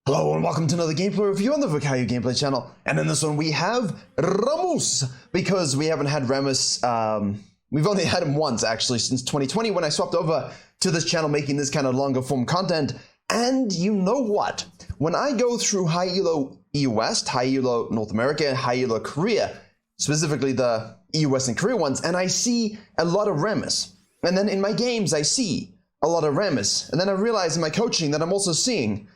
Hello and welcome to another gameplay review on the Virkayu gameplay channel. And in this one we have RAMMUS, because we haven't had RAMMUS, we've only had him once actually since 2020 when I swapped over to this channel making this kind of longer form content. And you know what? When I go through high elo EU West, high elo North America, and high elo Korea, specifically the EU West and Korea ones, and I see a lot of RAMMUS. And then in my games I see a lot of RAMMUS. And then I realize in my coaching that I'm also seeing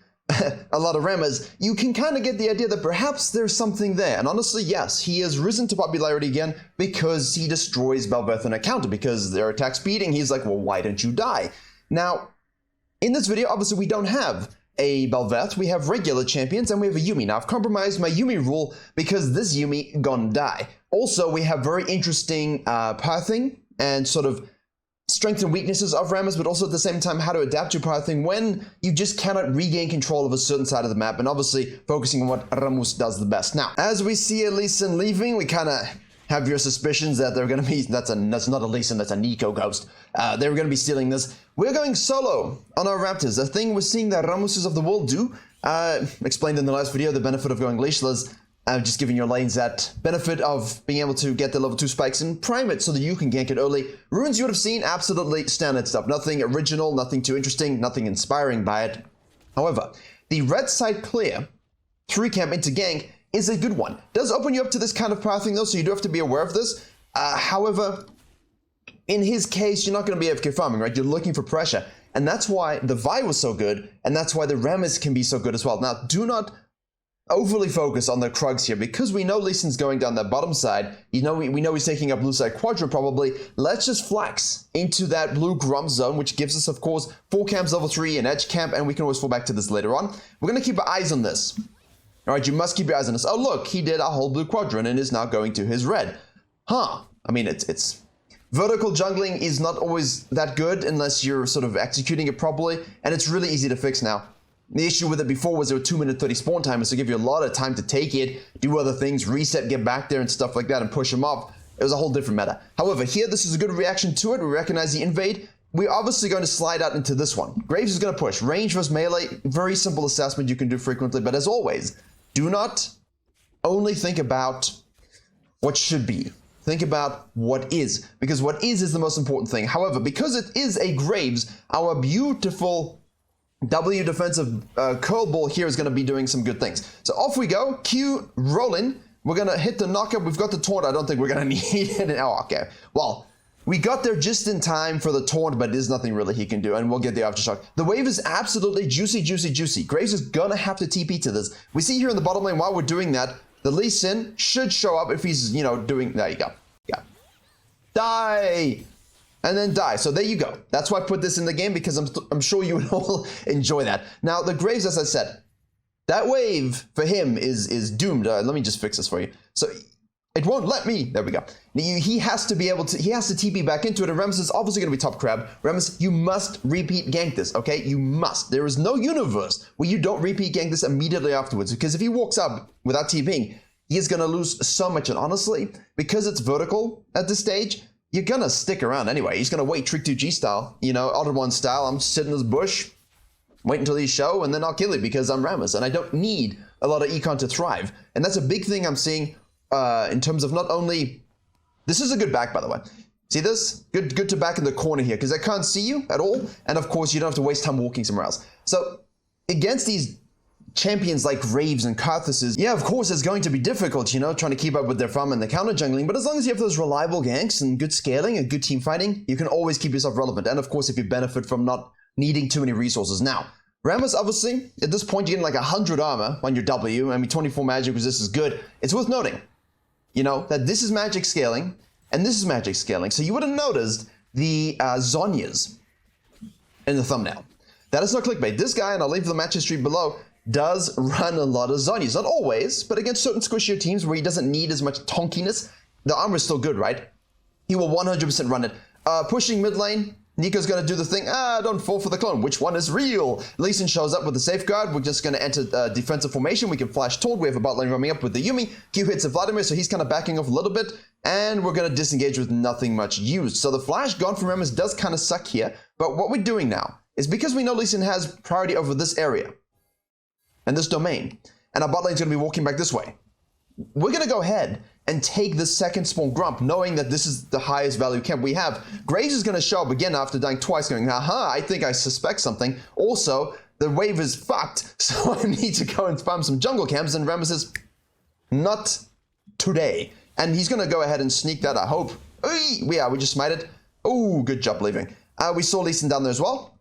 a lot of RAMMUS, you can kind of get the idea that perhaps there's something there. And honestly, yes, he has risen to popularity again because he destroys Bel'Veth on a counter, because their attack speeding, he's like, well, why don't you die? Now, in this video, obviously we don't have a Bel'Veth, we have regular champions, and we have a Yuumi. Now, I've compromised my Yuumi rule because this Yuumi gonna die. Also, we have very interesting pathing and sort of strengths and weaknesses of RAMMUS, but also at the same time how to adapt your pathing when you just cannot regain control of a certain side of the map, and obviously focusing on what RAMMUS does the best. Now, as we see a Lee Sin leaving, we kind of have your suspicions that they're going to be, that's not a Lee Sin, that's a Nico ghost. They're going to be stealing this. We're going solo on our Raptors, a thing we're seeing that RAMMUSes of the world do. Explained in the last video, the benefit of going leashless. Just giving your lanes that benefit of being able to get the level 2 spikes and prime it so that you can gank it early. Runes you would have seen, absolutely standard stuff. Nothing original, nothing too interesting, nothing inspiring by it. However, the red side clear, 3 camp into gank, is a good one. Does open you up to this kind of pathing though, so you do have to be aware of this. However, in his case, you're not going to be AFK farming, right? You're looking for pressure. And that's why the Vi was so good, and that's why the RAMMUS can be so good as well. Now, do not overly focus on the Krugs here, because we know Lee Sin's going down that bottom side. You know, we know he's taking up blue side quadrant probably. Let's just flex into that blue Grump zone, which gives us, of course, 4 camps level 3 and edge camp, and we can always fall back to this later on. We're going to keep our eyes on this. All right, you must keep your eyes on this. Oh, look, he did a whole blue quadrant and is now going to his red. Huh. I mean, it's vertical jungling is not always that good unless you're sort of executing it properly, and it's really easy to fix now. The issue with it before was there were 2-minute 30 spawn timers to give you a lot of time to take it, do other things, reset, get back there and stuff like that and push them off. It was a whole different meta. However, here this is a good reaction to it. We recognize the invade. We're obviously going to slide out into this one. Graves is going to push. Range versus melee, very simple assessment you can do frequently, but as always, do not only think about what should be. Think about what is, because what is the most important thing. However, because it is a Graves, our beautiful W defensive curl ball here is going to be doing some good things. So off we go. Q rolling. We're going to hit the knockup. We've got the taunt. I don't think we're going to need it. Oh, okay. Well, we got there just in time for the taunt, but there's nothing really he can do, and we'll get the aftershock. The wave is absolutely juicy, juicy, juicy. Graves is going to have to TP to this. We see here in the bottom lane while we're doing that, the Lee Sin should show up if he's, you know, doing... There you go. Yeah. Die! And then die. So there you go. That's why I put this in the game, because I'm sure you would all enjoy that. Now, the Graves, as I said, that wave for him is doomed. Let me just fix this for you. So it won't let me. There we go. He has to be able to, he has to TP back into it, and RAMMUS is obviously going to be top crab. RAMMUS, you must repeat gank this, okay? You must. There is no universe where you don't repeat gank this immediately afterwards, because if he walks up without TPing, he is going to lose so much. And honestly, because it's vertical at this stage, you're gonna stick around anyway. He's gonna wait Trick 2G style, you know, Otter 1 style. I'm sitting in this bush, wait until he show, and then I'll kill it because I'm RAMMUS, and I don't need a lot of econ to thrive. And that's a big thing I'm seeing in terms of not only... This is a good back, by the way. See this? Good to back in the corner here, because I can't see you at all, and of course you don't have to waste time walking somewhere else. So, against these champions like Graves and Karthuses, yeah, of course it's going to be difficult, you know, trying to keep up with their farm and the counter jungling, but as long as you have those reliable ganks and good scaling and good team fighting, you can always keep yourself relevant. And of course, if you benefit from not needing too many resources. Now, RAMMUS, obviously, at this point, you're getting like 100 armor on your W. I mean, 24 magic resist is good. It's worth noting, you know, that this is magic scaling and this is magic scaling. So you would have noticed the Zhonya's in the thumbnail. That is no clickbait. This guy, and I'll leave the match history below, does run a lot of Zhonya's. Not always, but against certain squishier teams where he doesn't need as much tonkiness, the armor is still good, right? He will 100% run it. Pushing mid lane, Nico's going to do the thing, don't fall for the clone. Which one is real? Lee Sin shows up with the safeguard. We're just going to enter defensive formation. We can flash taunt. We have a bot lane roaming up with the Yuumi. Q hits a Vladimir, so he's kind of backing off a little bit. And we're going to disengage with nothing much used. So the flash gone from RAMMUS does kind of suck here. But what we're doing now is, because we know Lee Sin has priority over this area, and this domain. And our bot lane's going to be walking back this way. We're going to go ahead and take the second spawn Grump, knowing that this is the highest value camp we have. Graves is going to show up again after dying twice, going, aha, I think I suspect something. Also, the wave is fucked, so I need to go and farm some jungle camps, and RAMMUS says, not today. And he's going to go ahead and sneak that, I hope. We just smited. Oh, good job leaving. We saw Lee Sin down there as well.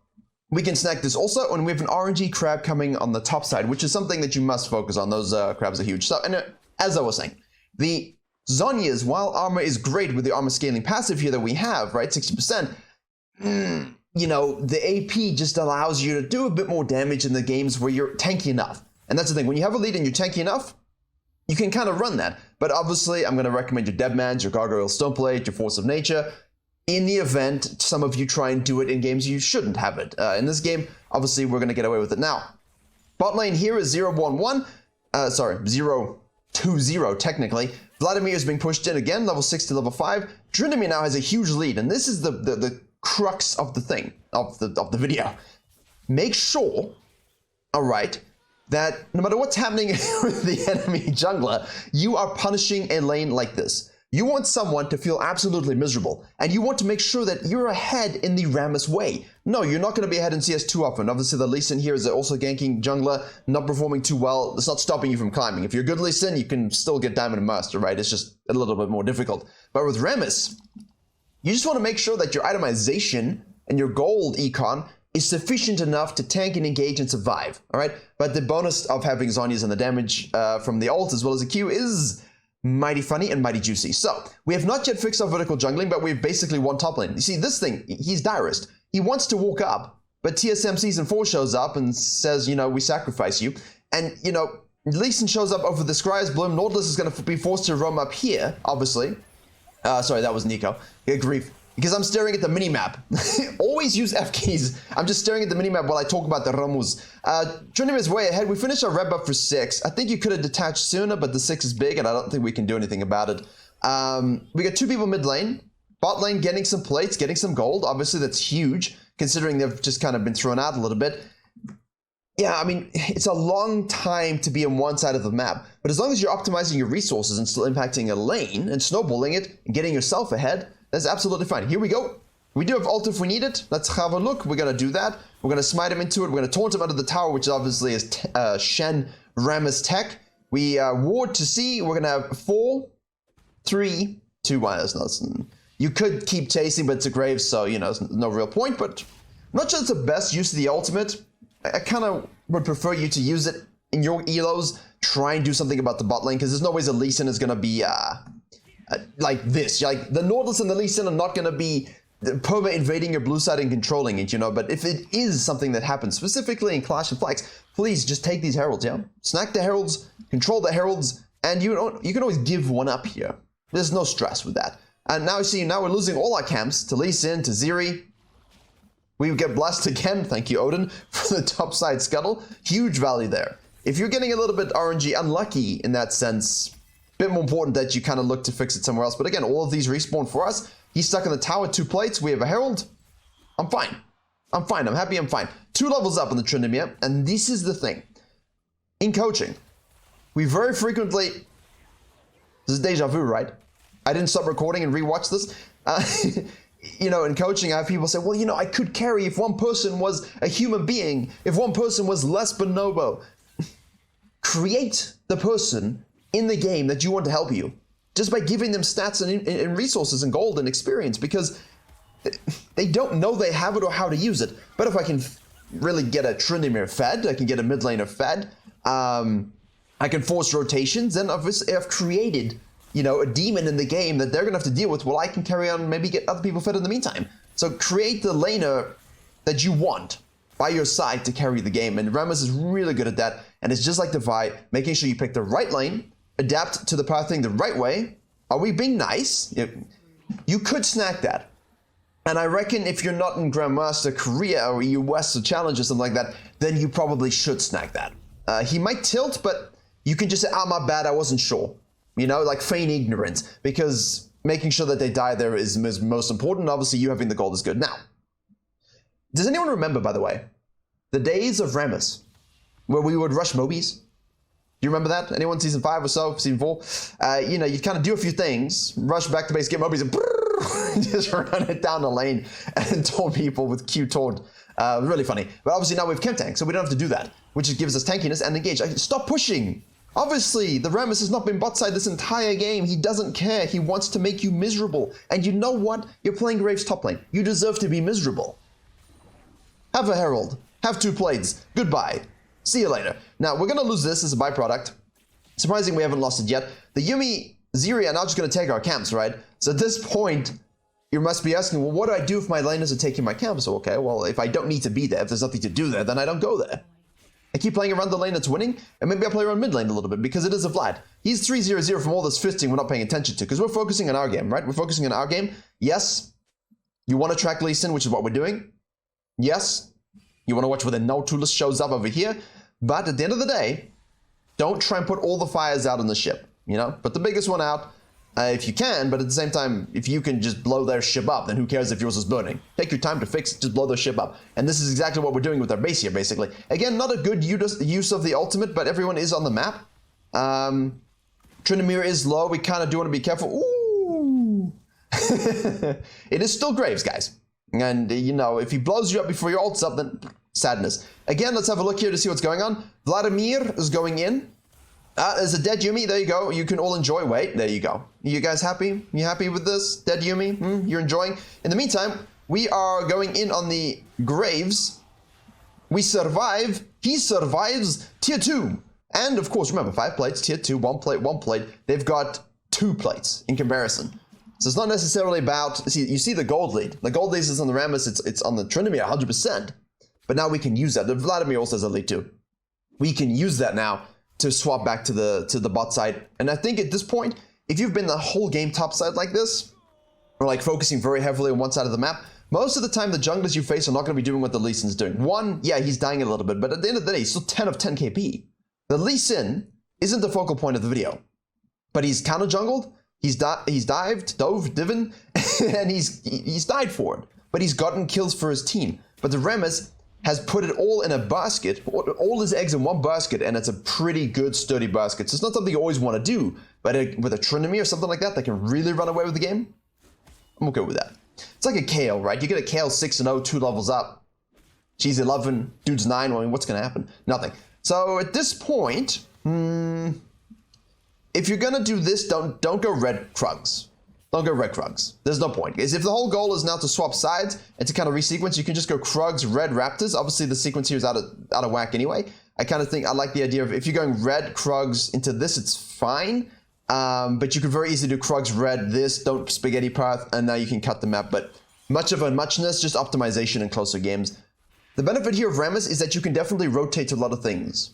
We can snack this also, and we have an RNG crab coming on the top side, which is something that you must focus on. Those crabs are huge. So, and as I was saying, the Zhonya's, while armor is great with the armor scaling passive here that we have, right, 60%, you know, the AP just allows you to do a bit more damage in the games where you're tanky enough. And that's the thing, when you have a lead and you're tanky enough, you can kind of run that. But obviously, I'm going to recommend your Deadmans, your Gargoyle Stoneblade, your Force of Nature. In the event, some of you try and do it in games you shouldn't have it. In this game, obviously, we're going to get away with it now. Bot lane here is 0-1-1. Sorry, 0-2-0 technically. Vladimir is being pushed in again, level 6 to level 5. Tryndamere now has a huge lead, and this is the crux of the thing, of the video. Make sure, all right, that no matter what's happening with the enemy jungler, you are punishing a lane like this. You want someone to feel absolutely miserable, and you want to make sure that you're ahead in the RAMMUS way. No, you're not going to be ahead in CS too often. Obviously, the Lee Sin here is also ganking jungler, not performing too well. It's not stopping you from climbing. If you're good Lee Sin, you can still get Diamond and Master, right? It's just a little bit more difficult. But with RAMMUS, you just want to make sure that your itemization and your gold econ is sufficient enough to tank and engage and survive, all right? But the bonus of having Zhonya's and the damage from the ult as well as the Q is mighty funny and mighty juicy. So, we have not yet fixed our vertical jungling, but we've basically won top lane. You see, this thing, he's Direst. He wants to walk up, but TSM Season 4 shows up and says, you know, we sacrifice you. And, you know, Lee Sin shows up over the Scryer's Bloom. Nautilus is going to be forced to roam up here, obviously. Sorry, that was Nico. Good grief. Because I'm staring at the minimap. Always use F keys. I'm just staring at the minimap while I talk about the RAMMUS. Tryndamere is way ahead. We finished our red buff for 6. I think you could have detached sooner, but the 6 is big, and I don't think we can do anything about it. We got 2 people mid lane. Bot lane getting some plates, getting some gold. Obviously, that's huge, considering they've just kind of been thrown out a little bit. Yeah, I mean, it's a long time to be on one side of the map, but as long as you're optimizing your resources and still impacting a lane and snowballing it and getting yourself ahead, that's absolutely fine. Here we go. We do have ult if we need it. Let's have a look. We're going to do that. We're going to smite him into it. We're going to taunt him under the tower, which obviously is Shen RAMMUS tech. We ward to C. We're going to have 4, 3, 2, 1. You could keep chasing, but it's a Graves, so, you know, there's no real point. But I'm not sure it's the best use of the ultimate. I kind of would prefer you to use it in your elos. Try and do something about the bot lane, because there's no ways a Lee Sin is going to be like this. Like, the Nautilus and the Lee Sin are not going to be perma invading your blue side and controlling it, you know. But if it is something that happens specifically in Clash and Flags, please just take these heralds, yeah? Snack the heralds, control the heralds, and you can always give one up here. There's no stress with that. And now you see, now we're losing all our camps to Lee Sin, to Zeri. We get blessed again, thank you Odin, for the topside scuttle. Huge value there. If you're getting a little bit RNG unlucky in that sense, a bit more important that you kind of look to fix it somewhere else. But again, all of these respawn for us. He's stuck in the tower, 2 plates. We have a herald. I'm fine. I'm fine. I'm happy. I'm fine. 2 levels up on the Tryndamere. And this is the thing. In coaching, we very frequently... This is deja vu, right? I didn't stop recording and rewatch this. You know, in coaching, I have people say, well, you know, I could carry if one person was a human being, if one person was less bonobo. Create the person in the game that you want to help you, just by giving them stats and resources and gold and experience, because they don't know they have it or how to use it. But if I can really get a Tryndamere fed, I can get a mid laner fed, I can force rotations, and obviously I've created, you know, a demon in the game that they're gonna have to deal with, while I can carry on and maybe get other people fed in the meantime. So create the laner that you want by your side to carry the game, and RAMMUS is really good at that. And it's just like Divide, making sure you pick the right lane, adapt to the pathing the right way. Are we being nice? You could snack that. And I reckon if you're not in Grandmaster Korea or US or Challenge or something like that, then you probably should snack that. He might tilt, but you can just say, ah, my bad, I wasn't sure. You know, like feign ignorance, because making sure that they die there is most important. Obviously, you having the gold is good. Now, does anyone remember, by the way, the days of RAMMUS where we would rush Mobies. Do you remember that? Anyone season 5 or so, season 4? You know, you'd kind of do a few things, rush back to base, get Mobies, and just run it down the lane and taunt people with Q taunt. Really funny. But obviously now we have Chem Tank, so we don't have to do that, which just gives us tankiness and engage. Stop pushing! Obviously, the RAMMUS has not been bot side this entire game. He doesn't care. He wants to make you miserable. And you know what? You're playing Graves top lane. You deserve to be miserable. Have a Herald. Have 2 plates. Goodbye. See you later. Now, we're going to lose this as a byproduct. Surprising we haven't lost it yet. The Yuumi, Ziri are now just going to take our camps, right? So at this point, you must be asking, well, what do I do if my laners are taking my camps? So, okay, well, if I don't need to be there, if there's nothing to do there, then I don't go there. I keep playing around the lane that's winning, and maybe I play around mid lane a little bit, because it is a Vlad. He's 3-0-0 from all this fisting we're not paying attention to, because we're focusing on our game, right? We're focusing on our game. Yes, you want to track Lee Sin, which is what we're doing. Yes, you want to watch where the no Tulus shows up over here. But at the end of the day, don't try and put all the fires out on the ship, you know? Put the biggest one out if you can, but at the same time, if you can just blow their ship up, then who cares if yours is burning? Take your time to fix it, just blow their ship up. And this is exactly what we're doing with our base here, basically. Again, not a good use of the ultimate, but everyone is on the map. Tryndamere is low. We kind of do want to be careful. Ooh! It is still Graves, guys. And, you know, if he blows you up before your ult's up, then sadness. Again, let's have a look here to see what's going on. Vladimir is going in. There's a dead Yuumi. There you go. You can all enjoy. Wait, there you go. You guys happy? You happy with this? Dead Yuumi? You're enjoying? In the meantime, we are going in on the Graves. We survive. He survives tier 2. And of course, remember, 5 plates, tier 2, 1 plate, 1 plate. They've got 2 plates in comparison. So it's not necessarily about, you see the gold lead. The gold lead is on the RAMMUS, it's on the Tryndamere 100%. But now we can use that. The Vladimir also has a lead too. We can use that now to swap back to the bot side. And I think at this point, if you've been the whole game top side like this, or like focusing very heavily on one side of the map, most of the time the junglers you face are not going to be doing what the Lee Sin's doing. One, yeah, he's dying a little bit, but at the end of the day, he's still 10 of 10 KP. The Lee Sin isn't the focal point of the video, but he's counter jungled, he's dived, divin, and he's died for it. But he's gotten kills for his team. But the RAMMUS has put it all in a basket, all his eggs in one basket, and it's a pretty good, sturdy basket. So it's not something you always want to do, but with a Tryndamere or something like that can really run away with the game, I'm okay with that. It's like a Kale, right? You get a Kale 6-0, 2 levels up. She's 11, dude's 9, well, I mean, what's going to happen? Nothing. So at this point, if you're going to do this, don't go red Krugs. Don't go red Krugs. There's no point. Because if the whole goal is now to swap sides and to kind of resequence, you can just go Krugs, red Raptors. Obviously, the sequence here is out of whack anyway. I kind of think I like the idea of if you're going red Krugs into this, it's fine. But you could very easily do Krugs, red, this, don't spaghetti path, and now you can cut the map. But much of a muchness, just optimization in closer games. The benefit here of RAMMUS is that you can definitely rotate to a lot of things.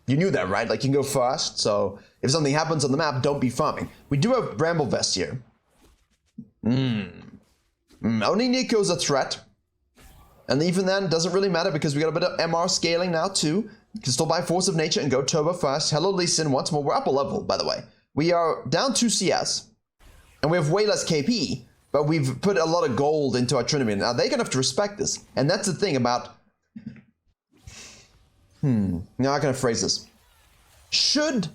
You knew that, right? Like, you can go fast, so if something happens on the map, don't be farming. We do have Bramble Vest here. Only Nico's a threat. And even then, doesn't really matter because we got a bit of MR scaling now, too. You can still buy Force of Nature and go Turbo fast. Hello, Lee Sin, once more. We're up a level, by the way. We are down 2 CS, and we have way less KP, but we've put a lot of gold into our Tryndamere. Now, they're going to have to respect this. And that's the thing about... Now how can I phrase this? Should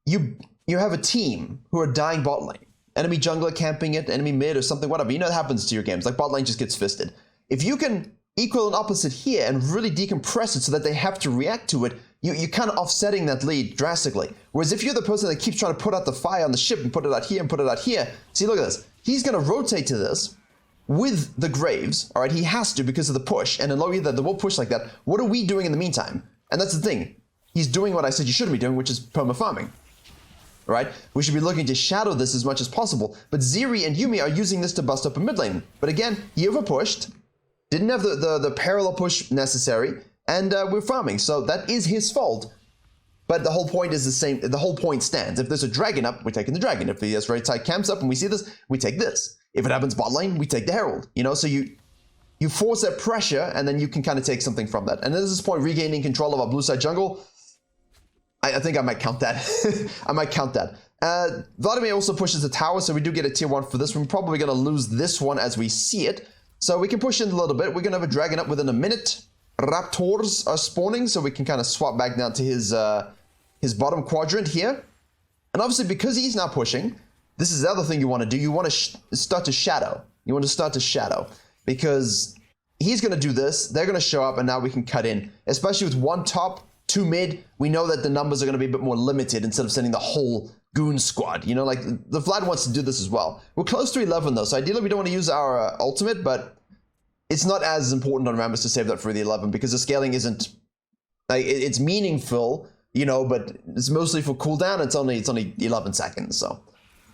you have a team who are dying bot lane, enemy jungler camping it, enemy mid or something, whatever, you know what happens to your games, like bot lane just gets fisted. If you can equal and opposite here and really decompress it so that they have to react to it, you're kind of offsetting that lead drastically. Whereas if you're the person that keeps trying to put out the fire on the ship and put it out here and put it out here, see, look at this. He's going to rotate to this with the Graves, all right? He has to because of the push, and in low either, they will push like that. What are we doing in the meantime? And that's the thing. He's doing what I said you shouldn't be doing, which is perma-farming, right? We should be looking to shadow this as much as possible. But Ziri and Yuumi are using this to bust up a mid lane. But again, he overpushed, didn't have the parallel push necessary, and we're farming. So that is his fault. But the whole point is the same. The whole point stands. If there's a dragon up, we're taking the dragon. If he has red tide camps up and we see this, we take this. If it happens bot lane, we take the Herald. You know, so you force that pressure, and then you can kind of take something from that. And at this point, regaining control of our blue side jungle, I think I might count that. I might count that. Vladimir also pushes the tower, so we do get a tier 1 for this one. We're probably going to lose this one as we see it. So we can push in a little bit. We're going to have a dragon up within a minute. raptors are spawning, so we can kind of swap back down to his bottom quadrant here. And obviously, because he's now pushing, this is the other thing you want to do. You want to start to shadow. You want to start to shadow, because he's going to do this. They're going to show up, and now we can cut in. Especially with 1 top, 2 mid, we know that the numbers are going to be a bit more limited instead of sending the whole goon squad. You know, like the Vlad wants to do this as well. We're close to 11 though, so ideally we don't want to use our ultimate, but it's not as important on Rammus to save that for the 11 because the scaling isn't like it's meaningful, you know, but it's mostly for cooldown. It's only 11 seconds. So,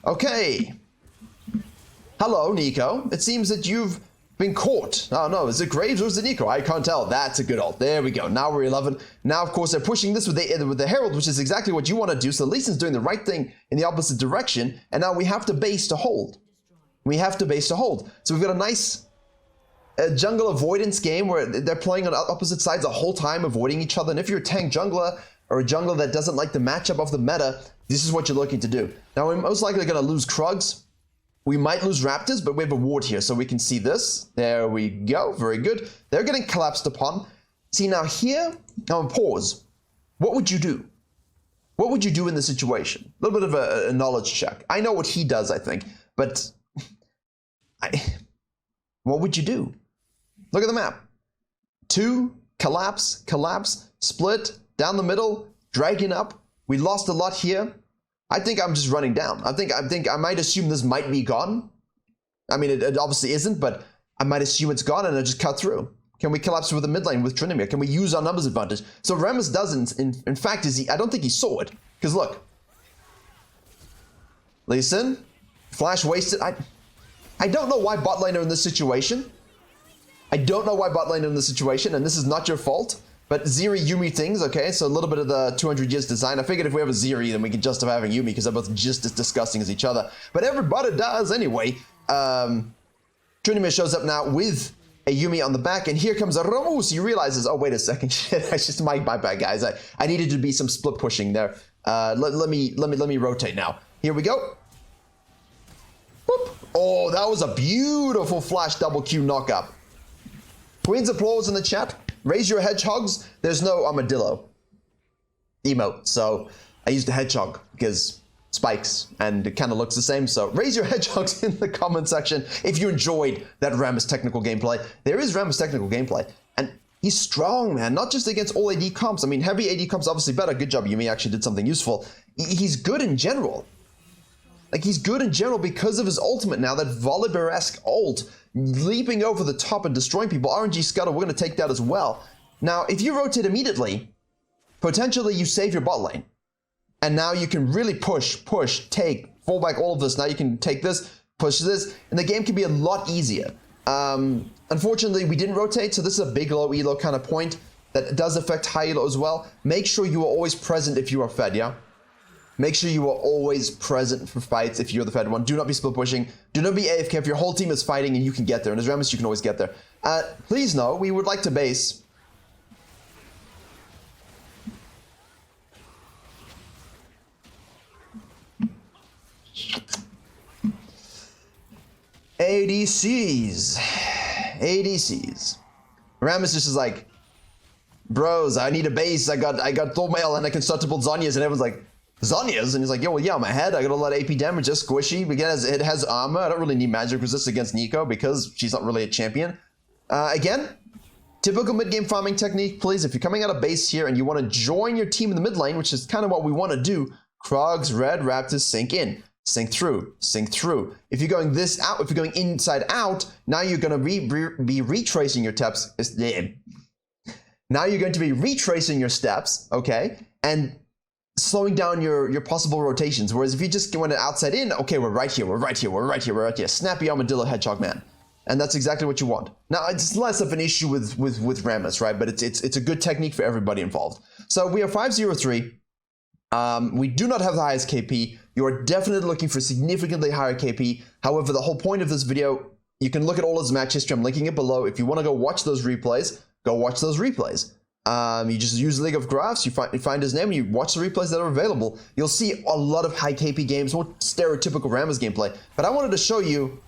okay. Hello, Nico. It seems that you've been caught. Oh no, is it Graves or is it Nico? I can't tell. That's a good ult. There we go. Now we're 11. Now, of course, they're pushing this with the Herald, which is exactly what you want to do. So Lee Sin's doing the right thing in the opposite direction. And now we have to base to hold. We have to base to hold. So we've got a nice jungle avoidance game where they're playing on opposite sides the whole time, avoiding each other. And if you're a tank jungler or a jungler that doesn't like the matchup of the meta, this is what you're looking to do. Now, we're most likely going to lose Krugs. We might lose Raptors, but we have a ward here, so we can see this. There we go. Very good. They're getting collapsed upon. See, now here, now pause. What would you do? What would you do in this situation? A little bit of a knowledge check. I know what he does, I think, but what would you do? Look at the map. 2, collapse, collapse, split, down the middle, dragging up. We lost a lot here. I think I'm just running down. I think I might assume this might be gone. I mean, it obviously isn't, but I might assume it's gone and I just cut through. Can we collapse with the mid lane with Trinimir? Can we use our numbers advantage? So Rammus doesn't. In fact, I don't think he saw it. Because look. Lee Sin, flash wasted. I don't know why bot lane are in this situation. I don't know why bot lane are in this situation, and this is not your fault. But Zeri Yuumi things, okay, so a little bit of the 200 years design. I figured if we have a Zeri, then we can justify having Yuumi because they're both just as disgusting as each other. But everybody does anyway. Trinimir shows up now with a Yuumi on the back, and here comes a RAMMUS. He realizes, oh, wait a second, shit, I just my bad, guys. I needed to be some split pushing there. Let me rotate now. Here we go. Boop. Oh, that was a beautiful flash double Q knockup. Queen's applause in the chat. Raise your hedgehogs. There's no armadillo emote, so I used a hedgehog because spikes, and it kind of looks the same. So raise your hedgehogs in the comment section if you enjoyed that Rammus technical gameplay. There is Rammus technical gameplay, and he's strong, man. Not just against all AD comps. I mean, heavy AD comps obviously better. Good job, Yuumi actually did something useful. He's good in general. Like, he's good in general because of his ultimate now, that Volibear-esque ult, leaping over the top and destroying people. RNG Scuttle, we're going to take that as well. Now, if you rotate immediately, potentially you save your bot lane. And now you can really push, take, fall back, all of this. Now you can take this, push this, and the game can be a lot easier. Unfortunately, we didn't rotate, so this is a big low elo kind of point that does affect high elo as well. Make sure you are always present if you are fed, yeah? Make sure you are always present for fights if you're the fed one. Do not be split pushing. Do not be AFK if your whole team is fighting and you can get there. And as Rammus, you can always get there. Please know, we would like to base. ADCs. Rammus just is like, bros, I need a base. I got Thormail and I can start to build Zhonya's, and everyone's like, Zhonya's? And he's like, yo, well, yeah, my head, I got a lot of AP damage, just squishy. Again, it has armor. I don't really need magic resist against Nico because she's not really a champion. Again, typical mid-game farming technique, please. If you're coming out of base here and you want to join your team in the mid lane, which is kind of what we want to do, Krugs, Red, Raptors, sync in. Sync through, sync through. If you're going this out, if you're going inside out, now you're going to be retracing your steps. Now you're going to be retracing your steps, okay? And slowing down your possible rotations. Whereas if you just went outside in, okay, we're right here, we're right here, we're right here, we're right here. Snappy armadillo hedgehog man. And that's exactly what you want. Now, it's less of an issue with Rammus, right? But it's a good technique for everybody involved. So we are 503. We do not have the highest KP. You are definitely looking for significantly higher KP. However, the whole point of this video, you can look at all his match history. I'm linking it below. If you want to go watch those replays, go watch those replays. You just use League of Graphs, you find his name, and you watch the replays that are available. You'll see a lot of high KP games, more stereotypical Rammus gameplay. But I wanted to show you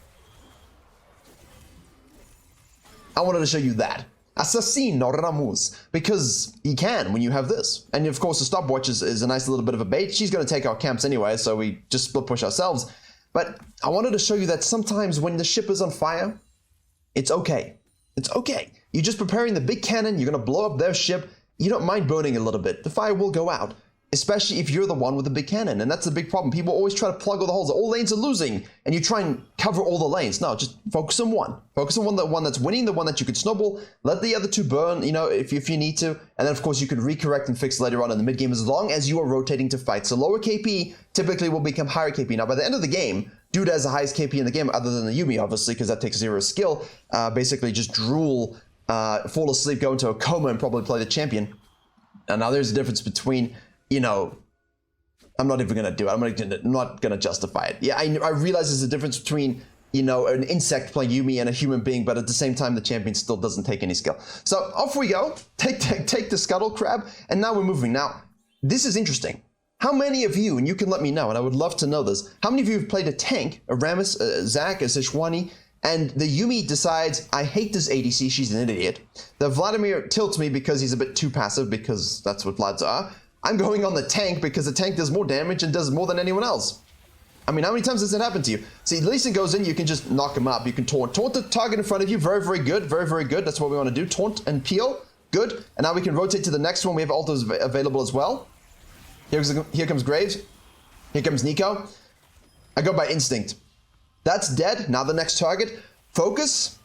that. Assassino RAMMUS, because he can when you have this. And of course the stopwatch is a nice little bit of a bait. She's going to take our camps anyway, so we just split push ourselves. But I wanted to show you that sometimes when the ship is on fire, it's okay. It's okay. You're just preparing the big cannon, you're going to blow up their ship, you don't mind burning a little bit. The fire will go out, especially if you're the one with the big cannon. And that's the big problem. People always try to plug all the holes. All lanes are losing, and you try and cover all the lanes. No, just focus on one. Focus on the one that's winning, the one that you could snowball. Let the other two burn, you know, if you need to. And then, of course, you can recorrect and fix later on in the mid game as long as you are rotating to fight. So lower KP typically will become higher KP. Now, by the end of the game, dude has the highest KP in the game, other than the Yuumi, obviously, because that takes 0 skill. Basically, just drool, fall asleep, go into a coma, and probably play the champion. And now there's a difference between, you know, I'm not even going to do it. I'm not going to justify it. Yeah, I realize there's a difference between, you know, an insect playing Yuumi and a human being, but at the same time, the champion still doesn't take any skill. So off we go. Take the scuttle crab, and now we're moving. Now, this is interesting. How many of you, and you can let me know, and I would love to know this, how many of you have played a tank, a Rammus, a Zac, a Sejuani, and the Yuumi decides, I hate this ADC, she's an idiot. The Vladimir tilts me because he's a bit too passive, because that's what Vlads are. I'm going on the tank because the tank does more damage and does more than anyone else. I mean, how many times has it happened to you? See, Lee Sin goes in, you can just knock him up. You can taunt the target in front of you. Very, very good. Very, very good. That's what we want to do. Taunt and peel. Good. And now we can rotate to the next one. We have ults available as well. Here comes Graves. Here comes Nico. I go by instinct. That's dead. Now the next target. Focus.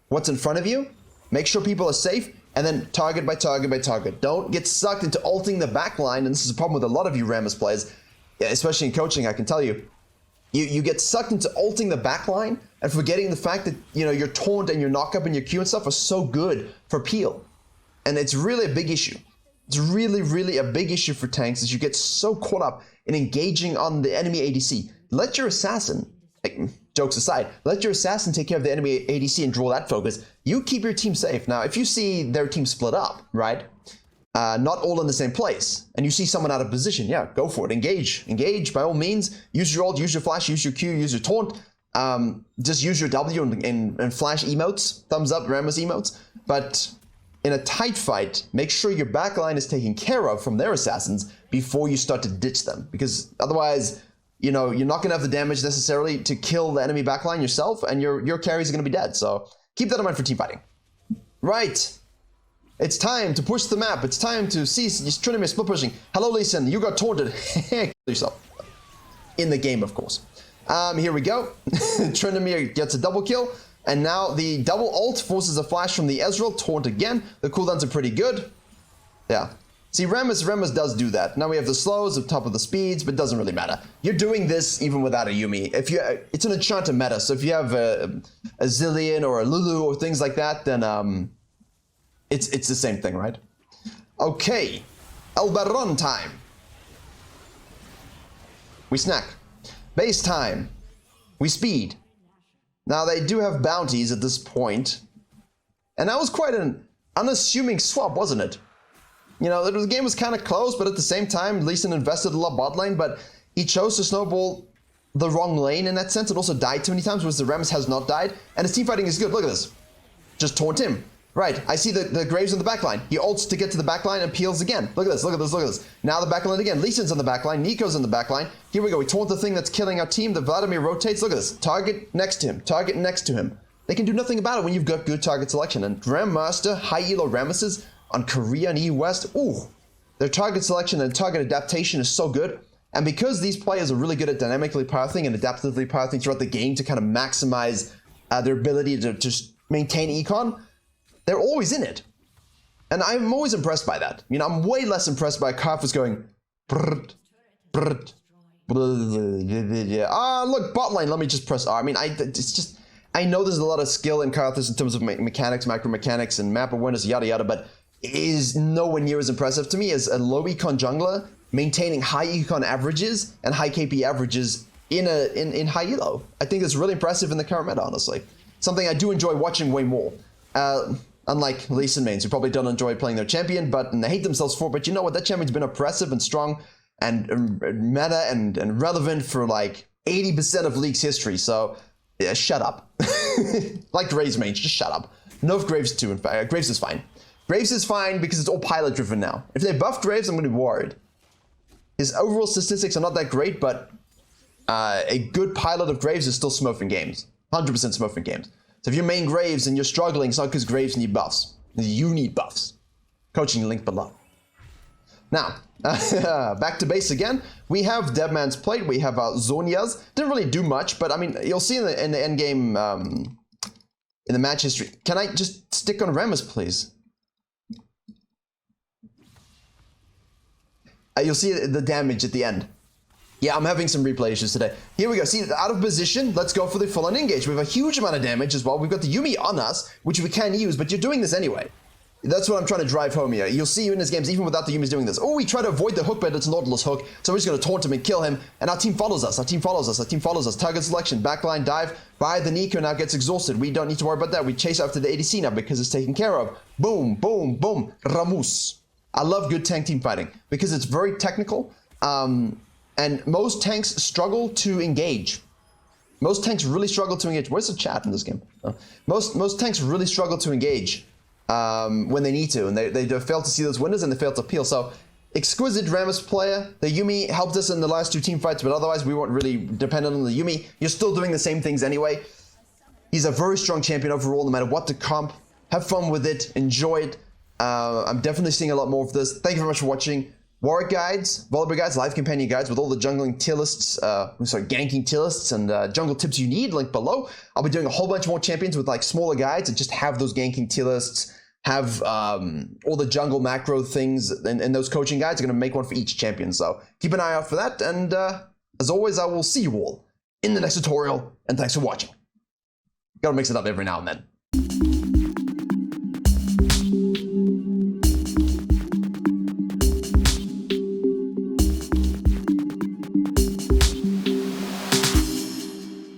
What's in front of you. Make sure people are safe. And then target by target by target. Don't get sucked into ulting the backline. And this is a problem with a lot of you Rammus players, especially in coaching, I can tell you. You get sucked into ulting the backline and forgetting the fact that, you know, your taunt and your knockup and your Q and stuff are so good for peel. And it's really a big issue. It's really, really a big issue for tanks is you get so caught up in engaging on the enemy ADC. Let your assassin, jokes aside, let your assassin take care of the enemy ADC and draw that focus. You keep your team safe. Now, if you see their team split up, right? Not all in the same place, and you see someone out of position, yeah, go for it. Engage by all means. Use your ult, use your flash, use your Q, use your taunt. Just use your W and flash emotes, thumbs up, Rammus emotes. But in a tight fight, make sure your backline is taken care of from their assassins before you start to ditch them, because otherwise, you know, you're not going to have the damage necessarily to kill the enemy backline yourself, and your carries are going to be dead. So keep that in mind for team fighting. Right. It's time to push the map. It's time to cease Trinimir split pushing. Hello, Lee Sin. You got taunted. Kill yourself. In the game, of course. Here we go. Trinimir gets a double kill. And now the double ult forces a flash from the Ezreal. Taunt again. The cooldowns are pretty good. Yeah. See, Rammus does do that. Now we have the slows on top of the speeds, but it doesn't really matter. You're doing this even without a Yuumi. It's an enchanter meta, so if you have a Zillion or a Lulu or things like that, then it's the same thing, right? Okay, El Baron time. We snack. Base time. We speed. Now they do have bounties at this point, and that was quite an unassuming swap, wasn't it? You know, the game was kind of close, but at the same time, Lee Sin invested a lot bot lane, but he chose to snowball the wrong lane in that sense. It also died too many times, whereas the Rammus has not died, and his team fighting is good. Look at this. Just taunt him. Right, I see the Graves on the backline. He ults to get to the backline and peels again. Look at this, look at this, look at this. Now the backline again. Lee Sin's on the backline, Nico's on the backline. Here we go, we taunt the thing that's killing our team. The Vladimir rotates, look at this. Target next to him, target next to him. They can do nothing about it when you've got good target selection. And Grandmaster, high elo Rammuses on Korea and EU West, ooh, their target selection and target adaptation is so good. And because these players are really good at dynamically pathing and adaptively pathing throughout the game to kind of maximize their ability to just maintain econ, they're always in it. And I'm always impressed by that. You know, I'm way less impressed by Karthus going, brrrt, brrrt, brrrt, ah, look, bot lane, let me just press R. I mean, it's just, I know there's a lot of skill in Karthus in terms of mechanics, micro mechanics, and map awareness, yada yada, but it is nowhere near as impressive to me as a low econ jungler maintaining high econ averages and high KP averages in high elo. I think it's really impressive in the current meta, honestly. Something I do enjoy watching way more. Unlike Lee Sin mains, who probably don't enjoy playing their champion, and they hate themselves for it, but you know what? That champion's been oppressive and strong and meta and relevant for like 80% of League's history, so yeah, shut up. Like Ray's mains, just shut up. Nerf Graves too, in fact. Graves is fine. Graves is fine because it's all pilot driven now. If they buff Graves, I'm going to be worried. His overall statistics are not that great, but a good pilot of Graves is still smurfing games. 100% smurfing games. So if you're main Graves and you're struggling, it's not because Graves need buffs. You need buffs. Coaching link below. Now, back to base again. We have Deadman's Plate. We have Zonia's. Didn't really do much, but I mean, you'll see in the end game, in the match history. Can I just stick on RAMMUS, please? You'll see the damage at the end. Yeah, I'm having some replay issues today. Here we go. See, out of position. Let's go for the full-on engage. We have a huge amount of damage as well. We've got the Yuumi on us, which we can use, but you're doing this anyway. That's what I'm trying to drive home here. You'll see in his games, even without the Yuumi's doing this. Oh, we try to avoid the hook, but it's Nautilus hook. So we're just going to taunt him and kill him. And our team follows us. Our team follows us. Our team follows us. Target selection, backline dive. By the Nico now gets exhausted. We don't need to worry about that. We chase after the ADC now because it's taken care of. Boom, boom, boom. RAMMUS. I love good tank team fighting because it's very technical. And most tanks struggle to engage. Most tanks really struggle to engage. Where's the chat in this game? Most tanks really struggle to engage when they need to, and they fail to see those windows and they fail to peel. So, exquisite RAMMUS player. The Yuumi helped us in the last 2 team fights, but otherwise we weren't really dependent on the Yuumi. You're still doing the same things anyway. He's a very strong champion overall, no matter what the comp. Have fun with it. Enjoy it. I'm definitely seeing a lot more of this. Thank you very much for watching. Warwick guides, Volibear guides, live companion guides with all the jungling tier lists, ganking tier lists and jungle tips you need, link below. I'll be doing a whole bunch more champions with like smaller guides and just have those ganking tier lists, have all the jungle macro things and those coaching guides. I'm going to make one for each champion, so keep an eye out for that. And as always, I will see you all in the next tutorial, and thanks for watching. Gotta mix it up every now and then.